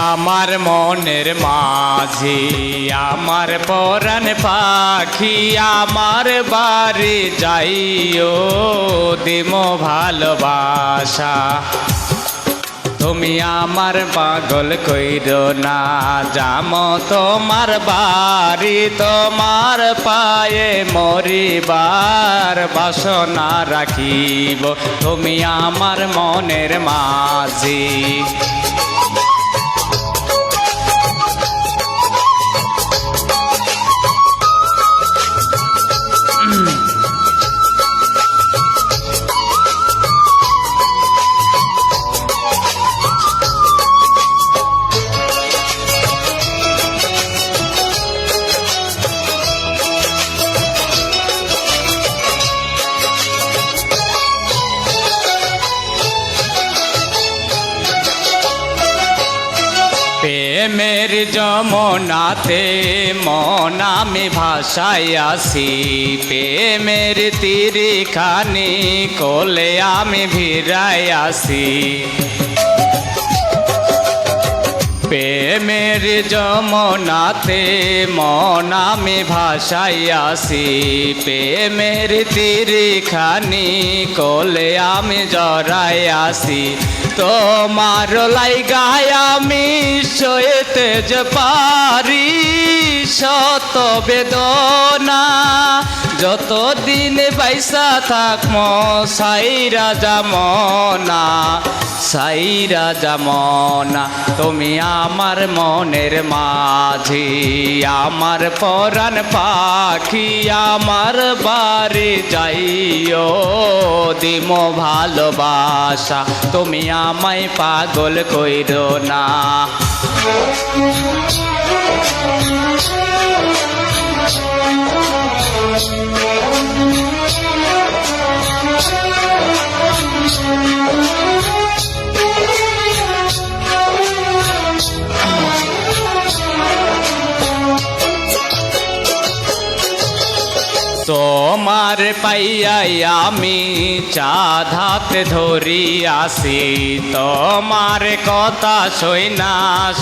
আমার মনের মাঝি, আমার পরাণ পাখি, আমার বাড়ি যাইও দিম ভালোবাসা। তুমি আমার পাগল কইরো না, যাম তোমার বাড়ি, তোমার পায়ে মরিবার বাসনা রাখিব। তুমি আমার মনের মাঝি। প্রেমের যমুনাতে মন আমি ভাসাইয়াছি, প্রেমের তীরখানি কোলে আমি ভিড়াইয়াছি। প্রেমের যমুনাতে মন আমি ভাসাইয়াছি, প্রেমের তীরখানি কোলে আমি জড়াইয়াছি। তোমার লাইগায় আমি সইতে যে পারি শত বেদনা, যতদিন বাইসা থাকমো সাইরা যামনা, সাইরা যামনা। তুমি আমার মনের মাঝি, আমার পরাণ পাখি, আমার বাড়ি যাইও দিম ভালোবাসা। তুমি আমায় পাগল কইরো না। তোমার পাইয়াই আমি চাঁদ হাতে ধরি আসি, তোমার কথা শোনা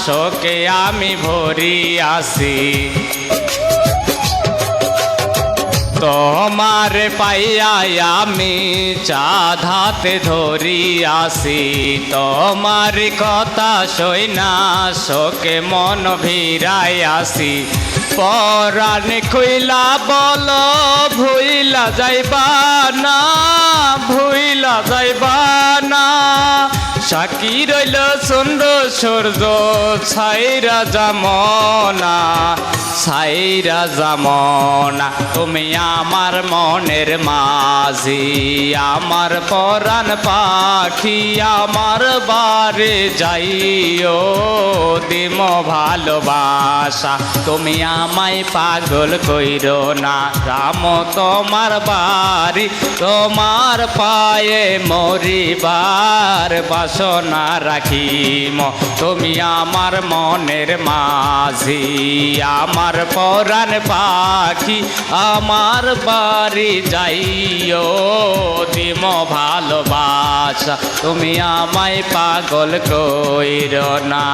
শোকে আমি ভরি আসি। তোমার পাইয়াই আমি চাঁদ হাতে ধরি আসি, তোমার কথা শোনা শোকে মন ভিড়াই আসি। পরাণ খুইলা বলো ভুইলা যাইবা না, ভুইলা যাইবা না। সাকি রইল সুন্দর সূর্য ছাইরা যামনা, ছাইরা যামনা। তুমি আমার মনের মাঝি, আমার পরাণ পাখি, আমার বাড়ি যাইও দিম ভালোবাসা। তুমি আমায় পাগল কইরো না, রাম তোমার বাড়ি, তোমার পায়ে মরিবার বাসনা রাখিম। তুমি আমার মনের মাঝি, আমার পরাণ পাখি, আমার বাড়ি যাইও দিম ভালোবাসা। তুমি আমায় পাগল কইরো না।